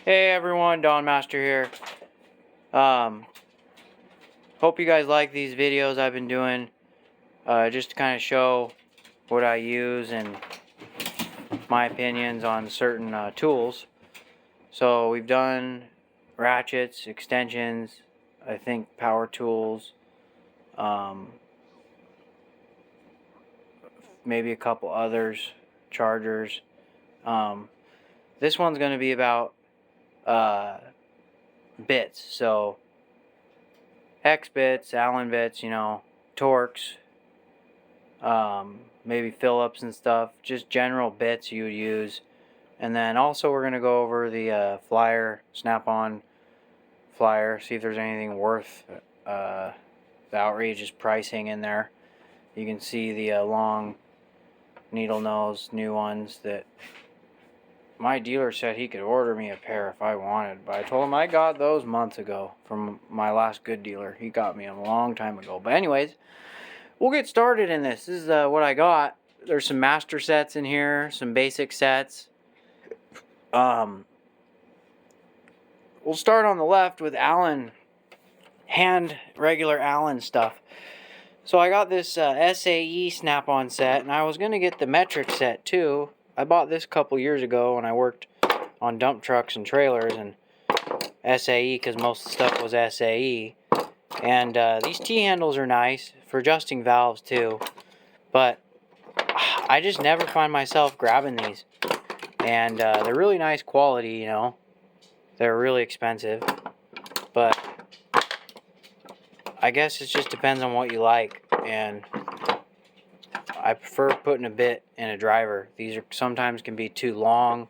Hey everyone, Don Master here. Hope you guys like these videos I've been doing, just to kind of show what I use and my opinions on certain tools. So we've done ratchets, extensions, I think power tools, maybe a couple others, chargers. This one's going to be about bits, so hex bits, Allen bits, Torx, maybe Phillips and stuff, just general bits you would use. And then also we're going to go over the flyer, snap-on flyer, see if there's anything worth the outrageous pricing in there. You can see the long needle nose new ones that my dealer said he could order me a pair if I wanted, but I told him I got those months ago from my last good dealer. He got me them a long time ago. But anyways, we'll get started in this. This is what I got. There's some master sets in here, some basic sets. We'll start on the left with Allen, regular Allen stuff. So I got this SAE snap-on set, and I was going to get the metric set too. I bought this a couple years ago when I worked on dump trucks and trailers and SAE, because most of the stuff was SAE. And these T-handles are nice for adjusting valves too, but I just never find myself grabbing these. And they're really nice quality, They're really expensive, but I guess it just depends on what you like, and I prefer putting a bit in a driver. These are sometimes can be too long,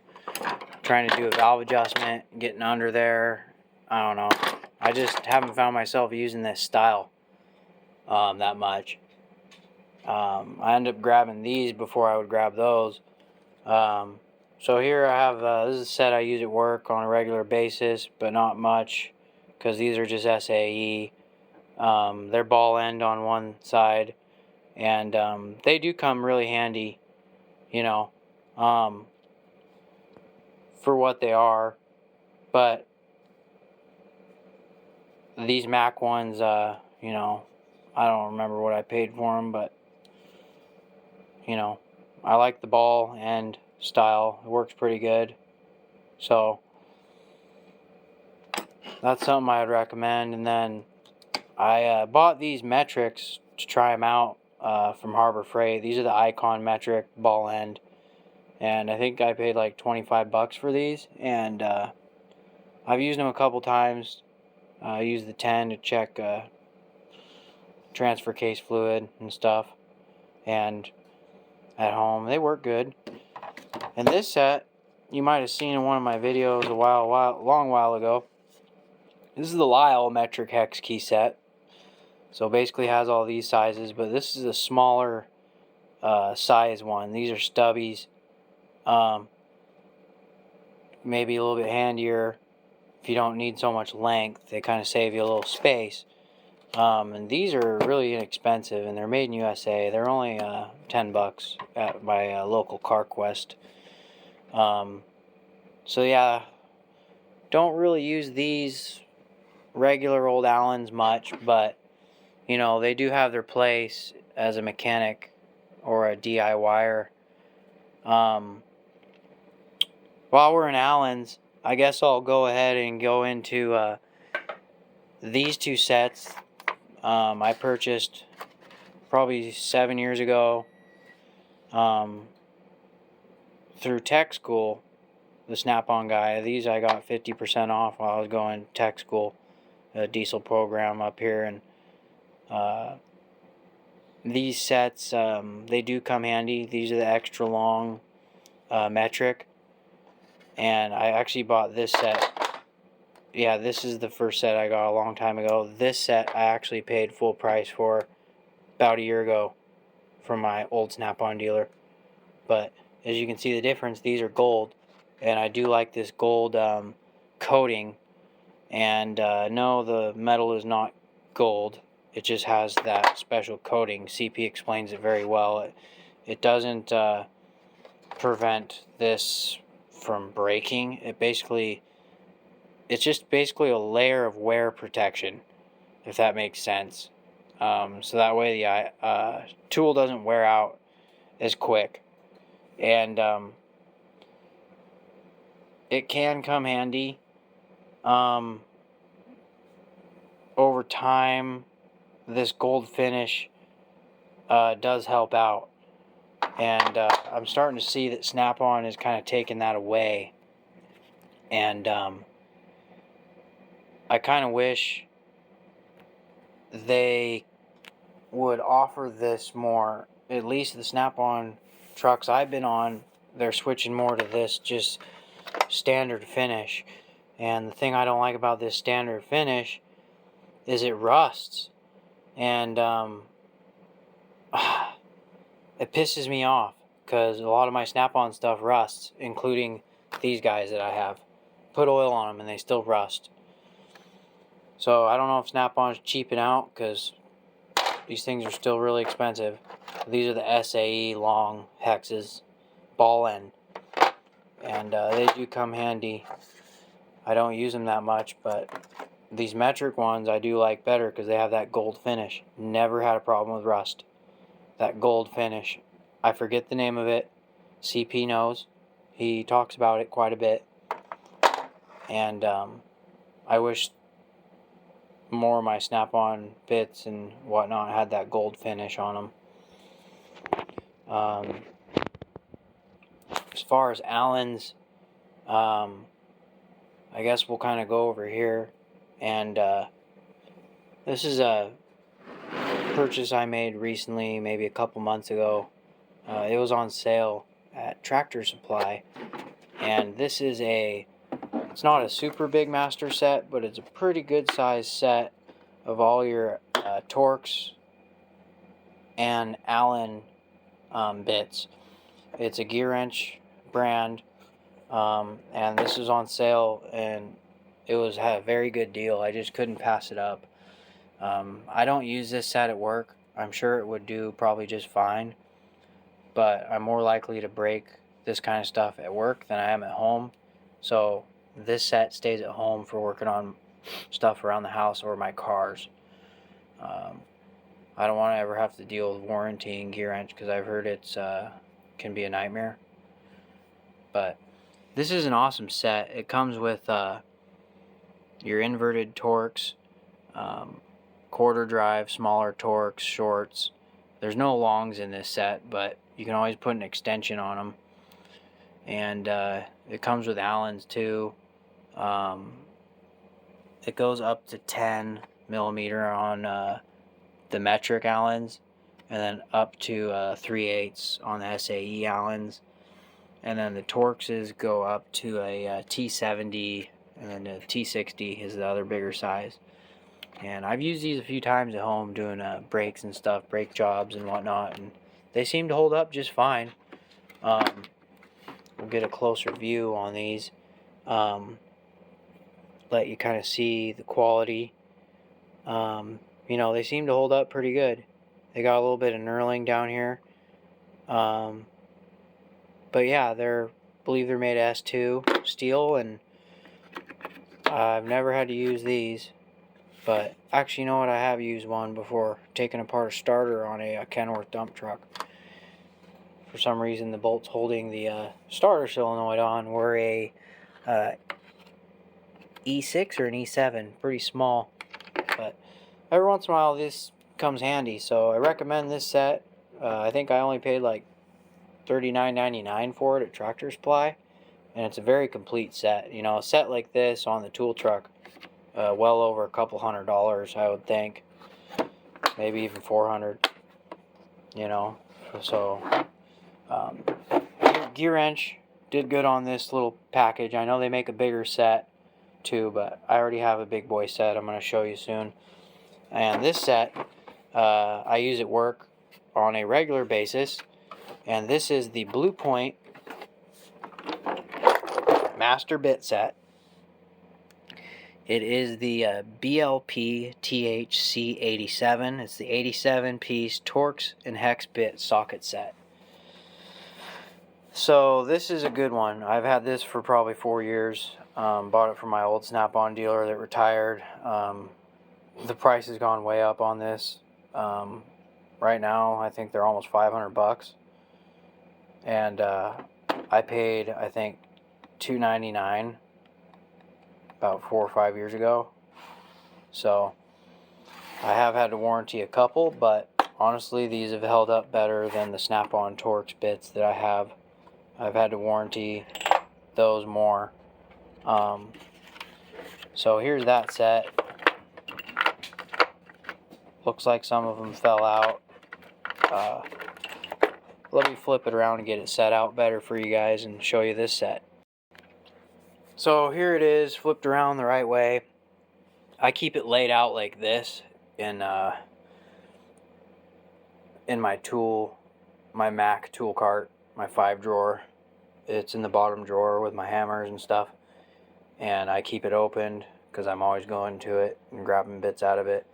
trying to do a valve adjustment, getting under there. I don't know. I just haven't found myself using this style that much. I end up grabbing these before I would grab those. So here I have, this is a set I use at work on a regular basis, but not much, because these are just SAE. They're ball end on one side, and they do come really handy, for what they are. But these Mac ones, I don't remember what I paid for them, but I like the ball end style. It works pretty good. So that's something I would recommend. And then I bought these metrics to try them out from Harbor Freight. These are the Icon metric ball end, and I think I paid like 25 bucks for these. And I've used them a couple times. I used the 10 to check transfer case fluid and stuff, and at home they work good. And this set you might have seen in one of my videos a long while ago. This is the Lyle metric hex key set. So basically has all these sizes, but this is a smaller size one. These are stubbies. Maybe a little bit handier if you don't need so much length. They kind of save you a little space. And these are really inexpensive, and they're made in USA. They're only 10 bucks at my local CarQuest. So yeah, don't really use these regular old Allens much, but they do have their place as a mechanic or a DIYer. While we're in Allen's, I guess I'll go ahead and go into these two sets. I purchased probably 7 years ago through tech school, the Snap-on guy. These I got 50% off while I was going to tech school, a diesel program up here, and these sets, they do come handy. These are the extra long metric, and I actually bought this set. Yeah, this is the first set I got a long time ago. This set I actually paid full price for about a year ago from my old Snap-on dealer. But as you can see the difference, these are gold, and I do like this gold coating. And no, the metal is not gold. It just has that special coating. CP explains it very well. It doesn't prevent this from breaking. It basically it's just basically a layer of wear protection, if that makes sense. So that way the tool doesn't wear out as quick. And it can come handy. Over time, this gold finish does help out. And I'm starting to see that Snap-on is kind of taking that away. And I kind of wish they would offer this more. At least the Snap-on trucks I've been on, they're switching more to this just standard finish. And the thing I don't like about this standard finish is it rusts. And it pisses me off because a lot of my Snap-on stuff rusts, including these guys that I have. Put oil on them and they still rust. So I don't know if Snap-on's cheaping out because these things are still really expensive. These are the SAE long hexes, ball end. And they do come handy. I don't use them that much, but these metric ones I do like better because they have that gold finish. Never had a problem with rust. That gold finish. I forget the name of it. CP knows. He talks about it quite a bit. And I wish more of my Snap-on bits and whatnot had that gold finish on them. As far as Allen's, I guess we'll kind of go over here. And this is a purchase I made recently, maybe a couple months ago. It was on sale at Tractor Supply. And this is it's not a super big master set, but it's a pretty good size set of all your Torx and Allen bits. It's a Gearwrench brand, and this is on sale, and it was a very good deal. I just couldn't pass it up. I don't use this set at work. I'm sure it would do probably just fine, but I'm more likely to break this kind of stuff at work than I am at home. So this set stays at home for working on stuff around the house or my cars. I don't want to ever have to deal with warranty and Gearwrench because I've heard it's can be a nightmare. But this is an awesome set. It comes with your inverted Torx, quarter drive, smaller Torx, shorts. There's no longs in this set, but you can always put an extension on them. And it comes with Allens too. It goes up to 10 millimeter on the metric Allens, and then up to 3/8 on the SAE Allens. And then the Torxes go up to a T70, and then the T60 is the other bigger size. And I've used these a few times at home doing brakes and stuff, brake jobs and whatnot, and they seem to hold up just fine. We'll get a closer view on these. Let you kind of see the quality. You know, they seem to hold up pretty good. They got a little bit of knurling down here. But yeah, I believe they're made of S2 steel, and I've never had to use these. But actually, you know what? I have used one before, taking apart a starter on a Kenworth dump truck. For some reason, the bolts holding the starter solenoid on were a E6 or an E7, pretty small. But every once in a while, this comes handy, so I recommend this set. I think I only paid like $39.99 for it at Tractor Supply, and it's a very complete set. You know, a set like this on the tool truck, well over a couple $100, I would think, maybe even $400. You know, so Gearwrench did good on this little package. I know they make a bigger set too, but I already have a big boy set I'm going to show you soon. And this set I use at work on a regular basis, and this is the Blue Point Master Bit Set. It is the BLP THC 87. It's the 87 piece Torx and hex bit socket set. So this is a good one. I've had this for probably 4 years. Bought it from my old Snap-on dealer that retired. The price has gone way up on this. Right now, I think they're almost $500, and I paid, I think, $299 about 4 or 5 years ago. So I have had to warranty a couple, but honestly, these have held up better than the Snap-on Torx bits that I have. I've had to warranty those more. So here's that set. Looks like some of them fell out. Let me flip it around and get it set out better for you guys and show you this set. So here it is, flipped around the right way. I keep it laid out like this in my Mac tool cart, my 5-drawer. It's in the bottom drawer with my hammers and stuff, and I keep it opened because I'm always going to it and grabbing bits out of it.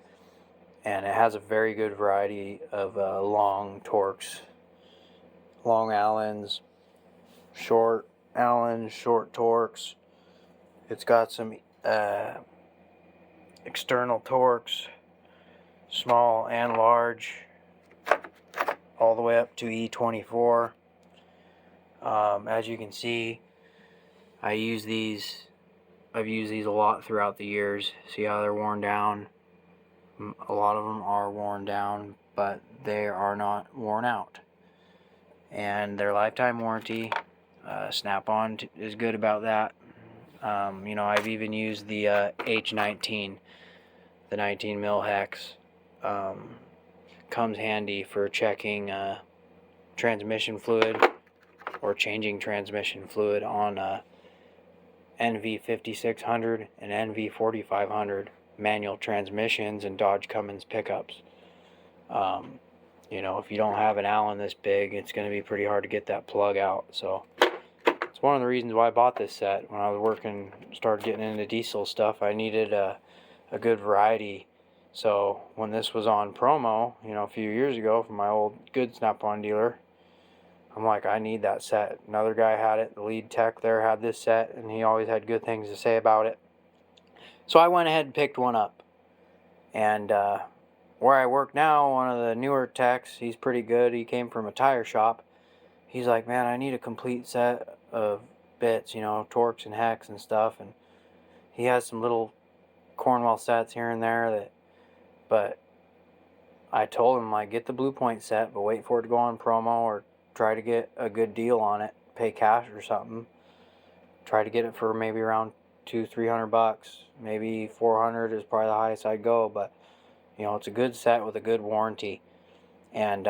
And it has a very good variety of long Torx, long Allens, short Allens, short Torx. It's got some external Torx, small and large, all the way up to E24. As you can see, I've used these a lot throughout the years. See how they're worn down? A lot of them are worn down, but they are not worn out. And their lifetime warranty, Snap-on is good about that. You know, I've even used the H19, the 19 mil hex. Comes handy for checking transmission fluid or changing transmission fluid on NV5600 and NV4500 manual transmissions and Dodge Cummins pickups. You know, if you don't have an Allen this big, it's going to be pretty hard to get that plug out. So it's one of the reasons why I bought this set. When I was started getting into diesel stuff, I needed a good variety. So when this was on promo, you know, a few years ago from my old good Snap-on dealer, I'm like, I need that set. Another guy had it. The lead tech there had this set, and he always had good things to say about it. So I went ahead and picked one up. And where I work now, one of the newer techs, he's pretty good. He came from a tire shop. He's like, man, I need a complete set of bits, you know, Torx and hex and stuff. And he has some little Cornwell sets here and there but I told him, like, get the Blue Point set, but wait for it to go on promo or try to get a good deal on it. Pay cash or something. Try to get it for maybe around $200-300. Maybe 400 is probably the highest I'd go, but you know, it's a good set with a good warranty. And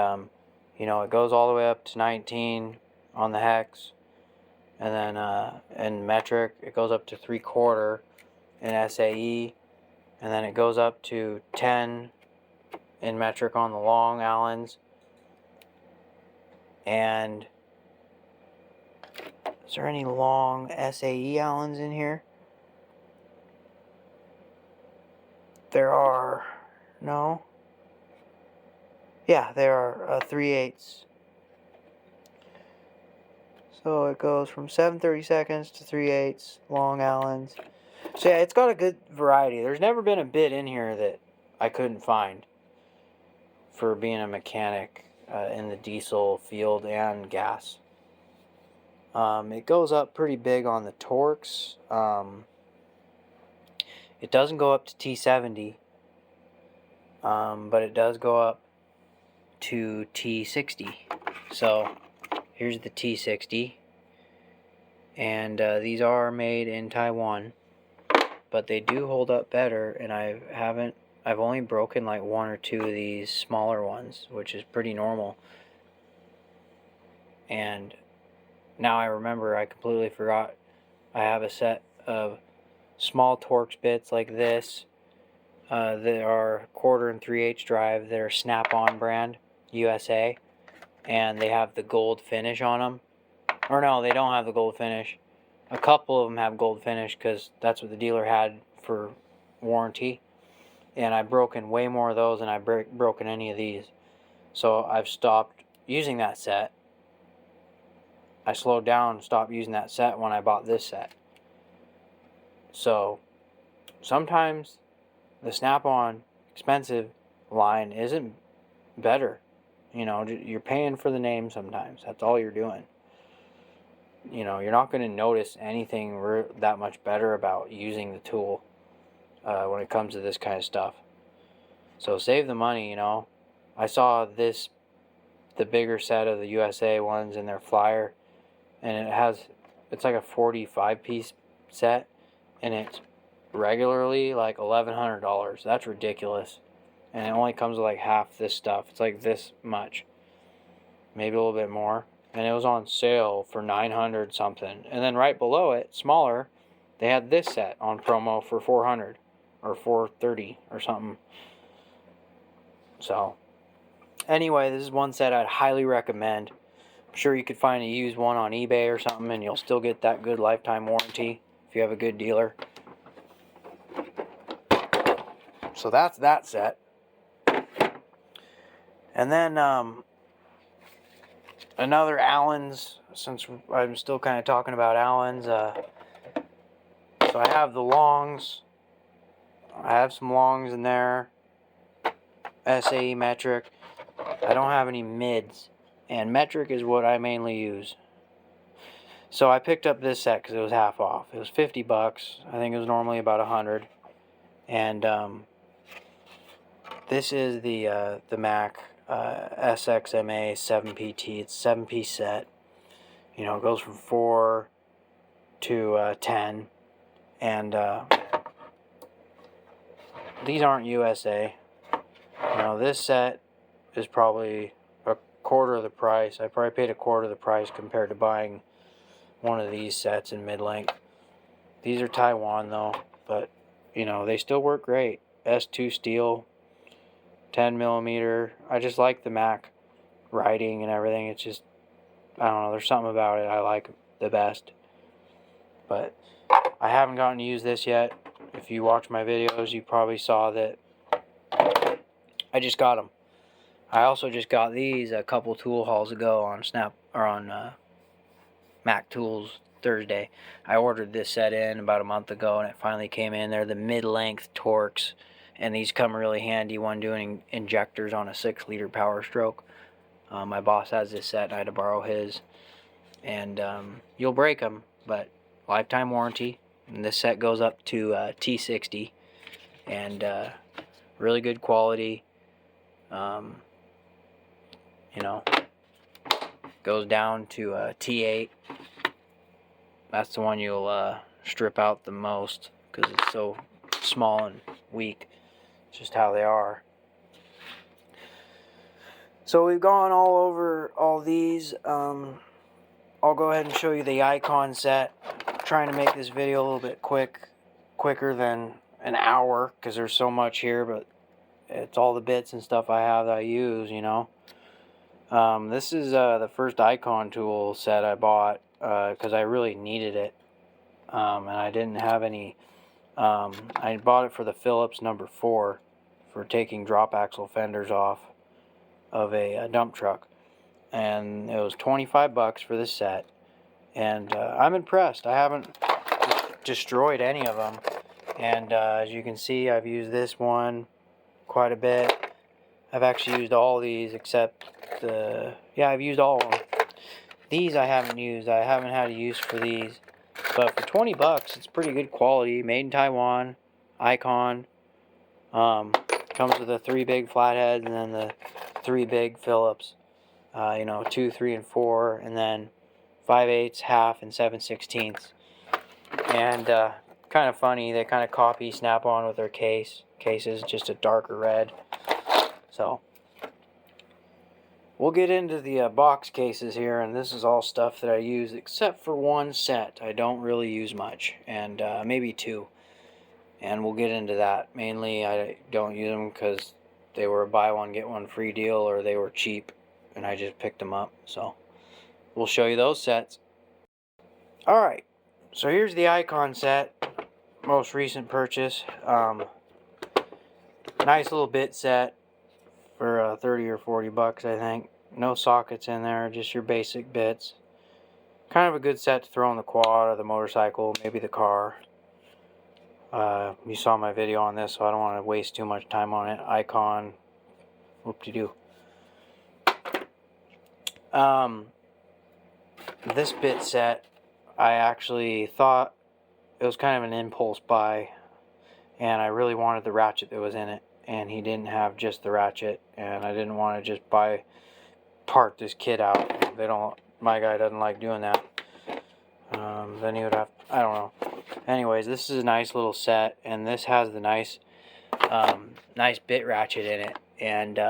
you know, it goes all the way up to 19 on the hex, and then in metric it goes up to 3/4 in SAE, and then it goes up to 10 in metric on the long Allens. And is there any long SAE Allens in here? There are. No? Yeah, there are 3/8. So it goes from 7/32 to 3/8 long Allens. So yeah, it's got a good variety. There's never been a bit in here that I couldn't find for being a mechanic in the diesel field and gas. It goes up pretty big on the Torx. It doesn't go up to T70, but it does go up to T60. So here's the T60, and these are made in Taiwan, but they do hold up better. And I've only broken like 1 or 2 of these smaller ones, which is pretty normal. And now I remember, I completely forgot, I have a set of small Torx bits like this that are 1/4 and 3/8 drive. They're Snap-on brand, USA, and they have the gold finish on them. Or no, they don't have the gold finish. A couple of them have gold finish because that's what the dealer had for warranty. And I've broken way more of those than I've broken any of these. So I've stopped using that set. I slowed down and stopped using that set when I bought this set. So sometimes the Snap-on expensive line isn't better. You know, you're paying for the name sometimes. That's all you're doing. You know, you're not going to notice anything that much better about using the tool when it comes to this kind of stuff. So save the money, you know. I saw this, the bigger set of the USA ones in their flyer, and it's like a 45-piece set, and it's regularly like $1,100. That's ridiculous. And it only comes with like half this stuff. It's like this much, maybe a little bit more. And it was on sale for $900 something. And then right below it, smaller, they had this set on promo for $400 or $430 or something. So anyway, this is one set I'd highly recommend. I'm sure you could find a used one on eBay or something, and you'll still get that good lifetime warranty if you have a good dealer. So that's that set. And then another Allen's, since I'm still kind of talking about Allen's. So I have the longs. I have some longs in there. SAE metric. I don't have any mids. And metric is what I mainly use. So I picked up this set because it was half off. It was $50. I think it was normally about $100. And this is the Mac SXMA 7PT. It's a 7-piece set. You know, it goes from 4 to 10. And these aren't USA. You know, this set is probably a quarter of the price. I probably paid a quarter of the price compared to buying one of these sets in mid-length. These are Taiwan though, but you know, they still work great. S2 steel, 10mm. I just like the Mac writing and everything. It's just, I don't know, there's something about it I like the best. But I haven't gotten to use this yet. If you watch my videos, you probably saw that I just got them. I also just got these a couple tool hauls ago on Mac Tools Thursday. I ordered this set in about a month ago, and it finally came in. They're the mid-length Torx, and these come really handy when doing injectors on a 6-liter Power Stroke. My boss has this set, and I had to borrow his. And you'll break them, but lifetime warranty. And this set goes up to T60, and really good quality. You know, goes down to T8. That's the one you'll strip out the most because it's so small and weak. It's just how they are. So we've gone all over all these. I'll go ahead and show you the icon set. I'm trying to make this video a little bit quicker than an hour because there's so much here, but it's all the bits and stuff I have that I use, you know. This is the first icon tool set I bought because I really needed it, and I didn't have any. I bought it for the Phillips number 4 for taking drop axle fenders off of a dump truck, and it was $25 for this set, and I'm impressed. I haven't destroyed any of them, and as you can see, I've used this one quite a bit. I've actually used all these except I've used all of them. These I haven't used. I haven't had a use for these. But for $20, it's pretty good quality. Made in Taiwan. Icon. Comes with the 3 big flatheads and then the 3 big Phillips. You know, 2, 3, and 4. And then 5/8, half, and 7/16. And kind of funny. They kind of copy Snap-on with their cases. Just a darker red. So we'll get into the box cases here, and this is all stuff that I use except for one set. I don't really use much, and maybe 2, and we'll get into that. Mainly I don't use them because they were a buy one get one free deal, or they were cheap and I just picked them up. So we'll show you those sets. Alright, so here's the icon set, most recent purchase. Nice little bit set for $30 or $40, I think. No sockets in there, just your basic bits. kind of a good set to throw in the quad or the motorcycle, maybe the car. You saw my video on this, so I don't want to waste too much time on it. Icon, whoop-de-doo. This bit set, I actually thought it was kind of an impulse buy, and I really wanted the ratchet that was in it, and he didn't have just the ratchet, and I didn't want to just part this kit out. My guy doesn't like doing that. Then he would have, I don't know. Anyways, this is a nice little set, and this has the nice bit ratchet in it, and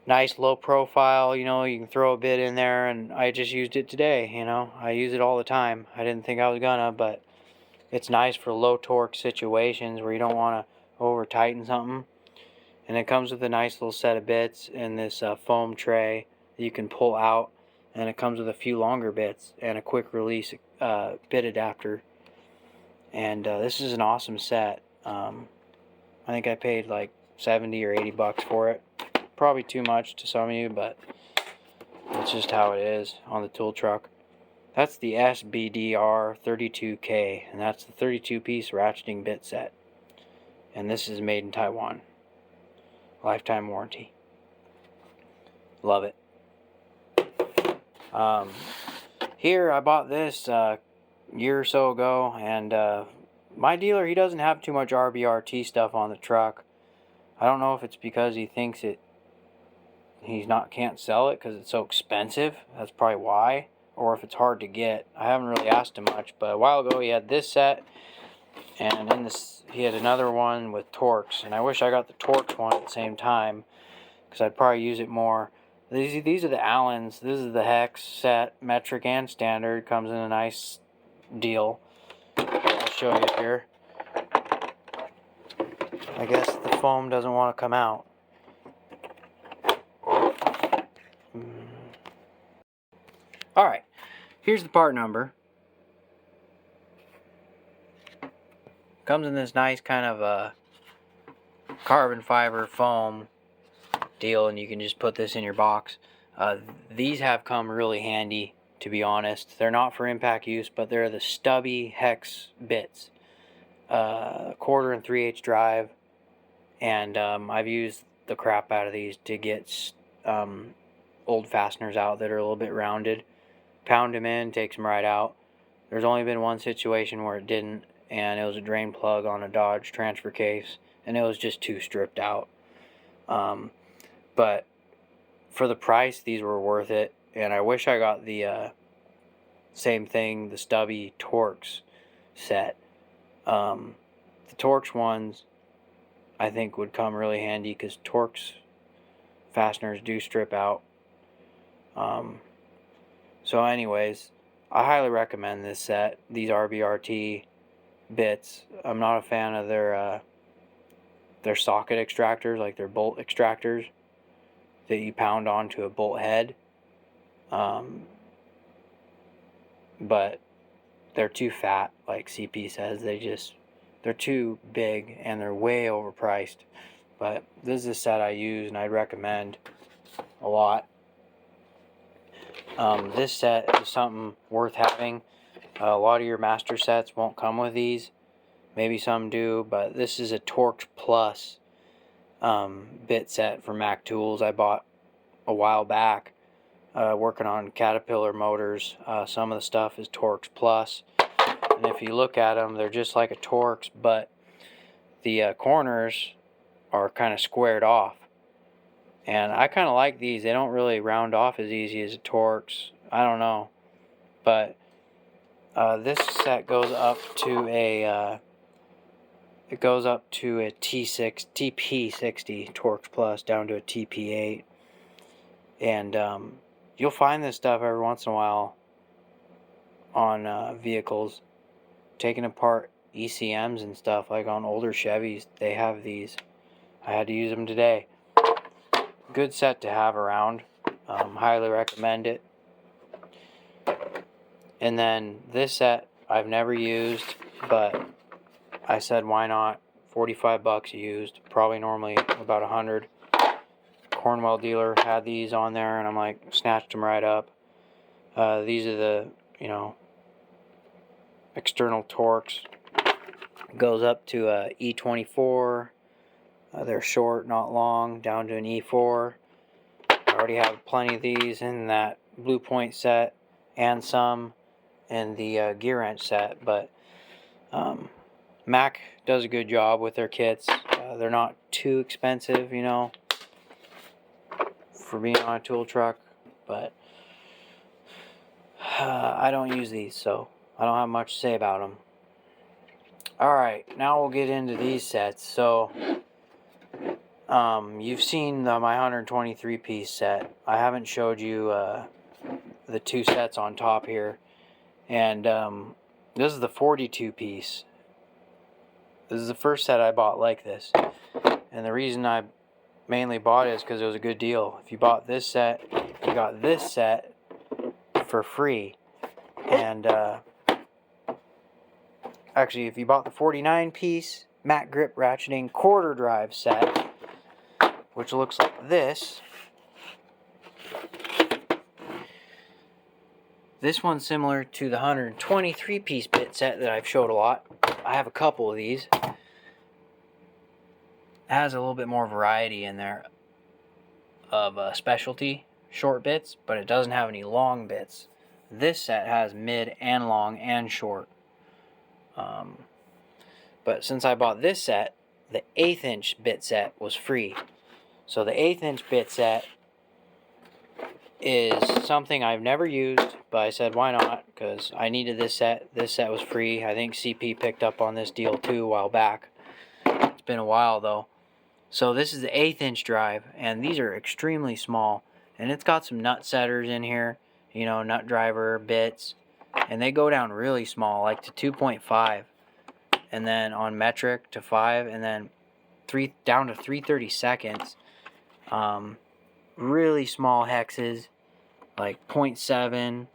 nice low profile. You know, you can throw a bit in there, and I just used it today. You know, I use it all the time. I didn't think I was gonna, but it's nice for low torque situations where you don't want to over tighten something. And it comes with a nice little set of bits in this foam tray that you can pull out, and it comes with a few longer bits and a quick release bit adapter. And this is an awesome set. I think I paid like 70 or 80 bucks for it. Probably too much to some of you, but it's just how it is on the tool truck. That's the SBDR 32K, and that's the 32-piece ratcheting bit set. And this is made in Taiwan. Lifetime warranty. Love it. Here, I bought this year or so ago, and my dealer, he doesn't have too much RBRT stuff on the truck. I don't know if it's because he thinks can't sell it because it's so expensive. That's probably why. Or if it's hard to get. I haven't really asked him much, but a while ago he had this set, and in this he had another one with Torx, and I wish I got the Torx one at the same time because I'd probably use it more. These are the Allens. This is the hex set, metric and standard. Comes in a nice deal. I'll show you here. I guess the foam doesn't want to come out. Alright, here's the part number. Comes in this nice kind of a carbon fiber foam deal, and you can just put this in your box. These have come really handy, to be honest. They're not for impact use, but they're the stubby hex bits. 1/4 and 3/8 drive, and I've used the crap out of these to get old fasteners out that are a little bit rounded. Pound them in, takes them right out. There's only been one situation where it didn't, and it was a drain plug on a Dodge transfer case, and it was just too stripped out. But for the price, these were worth it, and I wish I got the same thing, the stubby Torx set. The Torx ones, I think, would come really handy because Torx fasteners do strip out. So anyways, I highly recommend this set, these RBRT bits. I'm not a fan of their socket extractors, like their bolt extractors that you pound onto a bolt head. But they're too fat, like CP says. They're too big, and they're way overpriced. But this is a set I use, and I'd recommend a lot. This set is something worth having. A lot of your master sets won't come with these. Maybe some do, but this is a Torx Plus bit set for Mac Tools I bought a while back, working on Caterpillar motors. Some of the stuff is Torx Plus, and if you look at them, they're just like a Torx, but the corners are kind of squared off. And I kind of like these. They don't really round off as easy as a Torx. I don't know. But this set goes up to a TP60 Torx Plus down to a TP8. And you'll find this stuff every once in a while on vehicles. Taking apart ECMs and stuff, like on older Chevys, they have these. I had to use them today. Good set to have around. Highly recommend it. And then this set I've never used, but I said why not. 45 bucks used, probably normally about 100. Cornwell dealer had these on there, and I'm like, snatched them right up. These are the, external Torx. It goes up to a E24. They're short, not long, down to an E4. I already have plenty of these in that Blue Point set and some in the Gearwrench set, but Mac does a good job with their kits. They're not too expensive, for being on a tool truck, but I don't use these, so I don't have much to say about them. Alright, now we'll get into these sets. So you've seen my 123 piece set. I haven't showed you the two sets on top here, and this is the 42 piece. This is the first set I bought like this, and the reason I mainly bought it is because it was a good deal. If you bought this set, you got this set for free. And actually, if you bought the 49 piece Mac Grip Ratcheting quarter drive set, which looks like this one's similar to the 123 piece bit set that I've showed a lot. I have a couple of these. It has a little bit more variety in there of specialty short bits, but it doesn't have any long bits. This set has mid and long and short. But since I bought this set, the 1/8 inch bit set was free. So the 1/8 inch bit set is something I've never used, but I said why not, because I needed this set. This set was free. I think CP picked up on this deal too a while back. It's been a while though. So this is the 1/8 inch drive, and these are extremely small, and it's got some nut setters in here, nut driver bits, and they go down really small, like to 2.5, and then on metric to 5, and then down to 3/32. Really small hexes, like 0.7,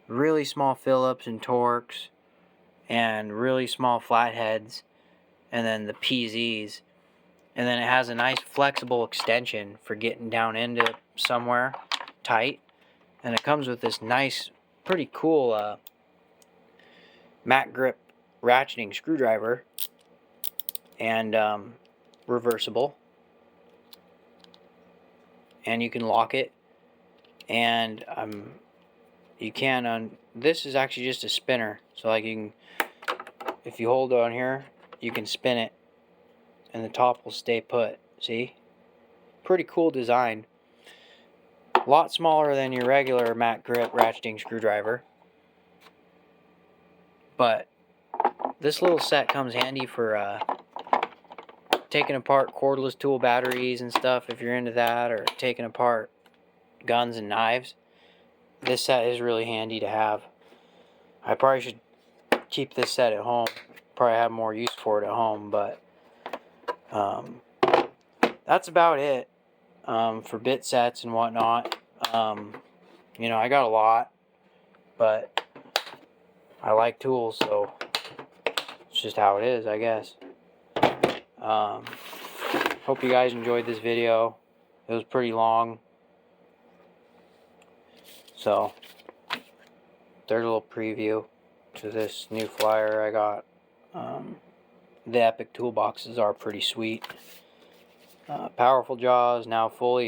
really small Phillips and Torx, and really small flatheads, and then the PZs. And then it has a nice flexible extension for getting down into somewhere tight. And it comes with this nice, pretty cool Mac Grip ratcheting screwdriver, and reversible. And you can lock it. And you can this is actually just a spinner. So like if you hold on here, you can spin it, and the top will stay put. See? Pretty cool design. A lot smaller than your regular Mac Grip ratcheting screwdriver. But this little set comes handy for taking apart cordless tool batteries and stuff, if you're into that, or taking apart guns and knives. This set is really handy to have. I probably should keep this set at home. Probably have more use for it at home, but that's about it for bit sets and whatnot. I got a lot, but I like tools, so it's just how it is, I guess. Hope you guys enjoyed this video. It was pretty long, so there's a little preview to this new flyer I got. The Epic toolboxes are pretty sweet. Powerful jaws, now fully